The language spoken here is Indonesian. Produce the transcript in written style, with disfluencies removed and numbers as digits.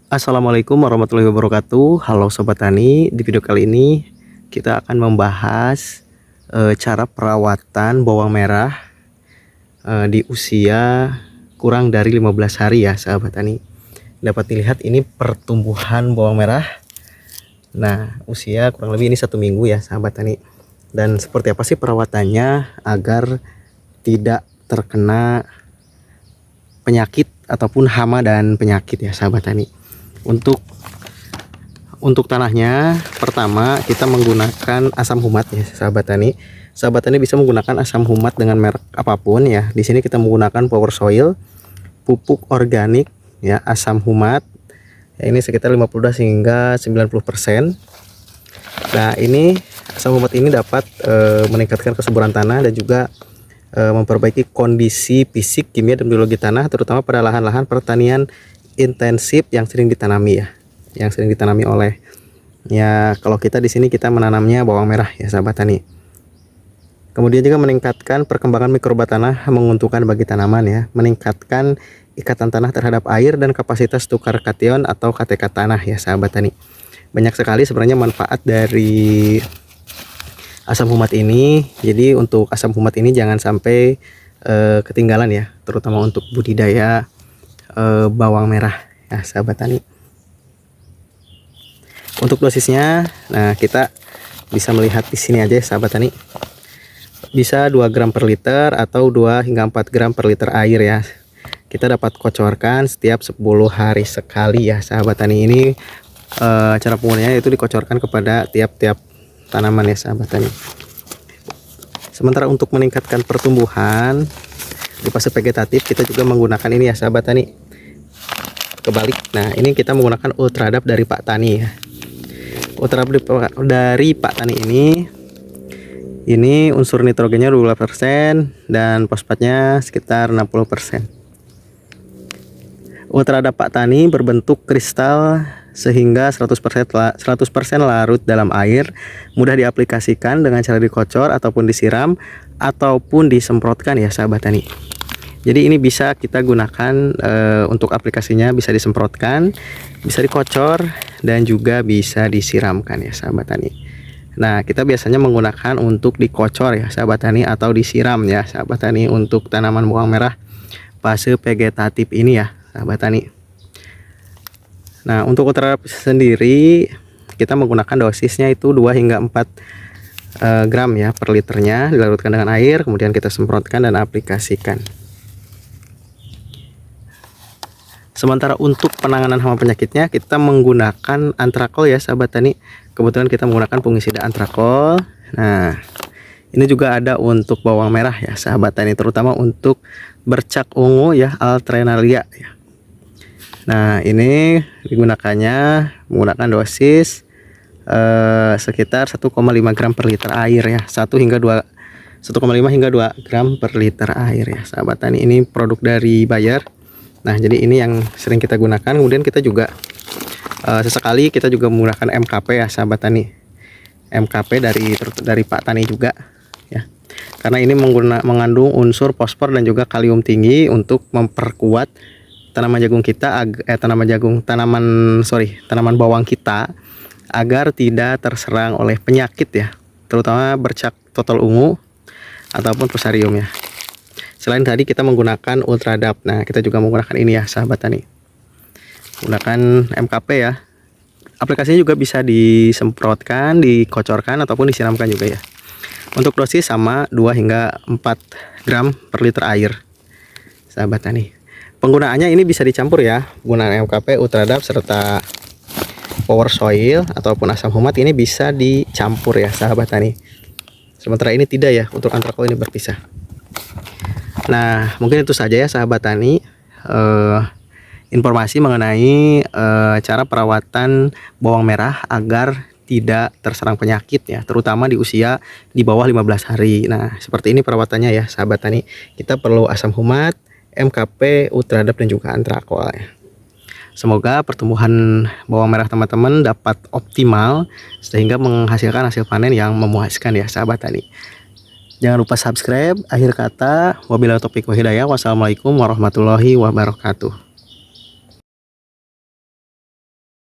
Assalamualaikum warahmatullahi wabarakatuh. Halo Sobat Tani, di video kali ini kita akan membahas cara perawatan bawang merah di usia kurang dari 15 hari ya sahabat tani. Dapat dilihat ini pertumbuhan bawang merah. Nah, usia kurang lebih ini 1 minggu ya sahabat tani. Dan seperti apa sih perawatannya agar tidak terkena penyakit ataupun hama dan penyakit ya sahabat tani. Untuk tanahnya, pertama kita menggunakan asam humat ya sahabat tani. Sahabat tani bisa menggunakan asam humat dengan merek apapun ya. Di sini kita menggunakan Power Soil, pupuk organik ya, asam humat. Ya, ini sekitar 50 hingga 90%. Nah, ini asam humat ini dapat meningkatkan kesuburan tanah dan juga memperbaiki kondisi fisik, kimia dan biologi tanah, terutama pada lahan-lahan pertanian intensif yang sering ditanami ya, yang sering ditanami oleh ya, kalau kita di sini kita menanamnya bawang merah ya sahabat tani. Kemudian juga meningkatkan perkembangan mikroba tanah, menguntungkan bagi tanaman ya, meningkatkan ikatan tanah terhadap air dan kapasitas tukar kation atau KTK tanah ya sahabat tani. Banyak sekali sebenarnya manfaat dari asam humat ini. Jadi untuk asam humat ini jangan sampai ketinggalan ya, terutama untuk budidaya bawang merah ya sahabat tani. Untuk dosisnya, nah kita bisa melihat di sini aja sahabat tani. Bisa 2 gram per liter atau 2 hingga 4 gram per liter air ya. Kita dapat kocorkan setiap 10 hari sekali ya sahabat tani. Ini cara penggunaannya itu dikocorkan kepada tiap-tiap tanaman ya sahabat tani. Sementara untuk meningkatkan pertumbuhan di fase vegetatif, kita juga menggunakan ini ya sahabat tani, kebalik. Nah, ini kita menggunakan Ultradap dari Pak Tani ya. Ultradap dari Pak Tani ini unsur nitrogennya 12% dan fosfatnya sekitar 60%. Ultradap Pak Tani berbentuk kristal sehingga 100% larut dalam air, mudah diaplikasikan dengan cara dikocor ataupun disiram ataupun disemprotkan ya sahabat tani. Jadi ini bisa kita gunakan untuk aplikasinya, bisa disemprotkan, bisa dikocor dan juga bisa disiramkan ya sahabat tani. Nah, kita biasanya menggunakan untuk dikocor ya sahabat tani atau disiram ya sahabat tani untuk tanaman bawang merah fase vegetatif ini ya sahabat tani. Nah, untuk Ultradap sendiri kita menggunakan dosisnya itu 2 hingga 4 gram ya per liternya, dilarutkan dengan air, kemudian kita semprotkan dan aplikasikan. Sementara untuk penanganan hama penyakitnya kita menggunakan Antrakol ya sahabat tani. Kebetulan kita menggunakan fungisida Antrakol. Nah, ini juga ada untuk bawang merah ya sahabat tani, terutama untuk bercak ungu ya, Altrenalia ya. Nah, ini digunakannya menggunakan dosis sekitar 1,5 gram per liter air ya, 1,5 hingga 2 gram per liter air ya sahabat tani. Ini produk dari Bayer. Nah, jadi ini yang sering kita gunakan. Kemudian kita juga sesekali kita juga menggunakan MKP ya sahabat tani. MKP dari Pak Tani juga ya. Karena ini mengandung unsur fosfor dan juga kalium tinggi untuk memperkuat tanaman jagung kita, tanaman bawang kita agar tidak terserang oleh penyakit ya, terutama bercak total ungu ataupun fusarium ya. Selain tadi kita menggunakan Ultradap, nah kita juga menggunakan ini ya sahabat tani, menggunakan MKP ya. Aplikasinya juga bisa disemprotkan, dikocorkan ataupun disiramkan juga ya. Untuk dosis sama 2 hingga 4 gram per liter air sahabat tani. Penggunaannya ini bisa dicampur ya, penggunaan MKP, Ultradap serta Power Soil ataupun asam humat ini bisa dicampur ya sahabat tani. Sementara ini tidak ya, untuk Antrakol ini berpisah. Nah, mungkin itu saja ya sahabat tani, informasi mengenai cara perawatan bawang merah agar tidak terserang penyakit ya, terutama di usia di bawah 15 hari. Nah, seperti ini perawatannya ya sahabat tani. Kita perlu asam humat, MKP, Ultradap dan juga Antrakol ya. Semoga pertumbuhan bawang merah teman-teman dapat optimal sehingga menghasilkan hasil panen yang memuaskan ya sahabat tani. Jangan lupa subscribe. Akhir kata, wabillahi taufiq wal hidayah. Wassalamualaikum warahmatullahi wabarakatuh.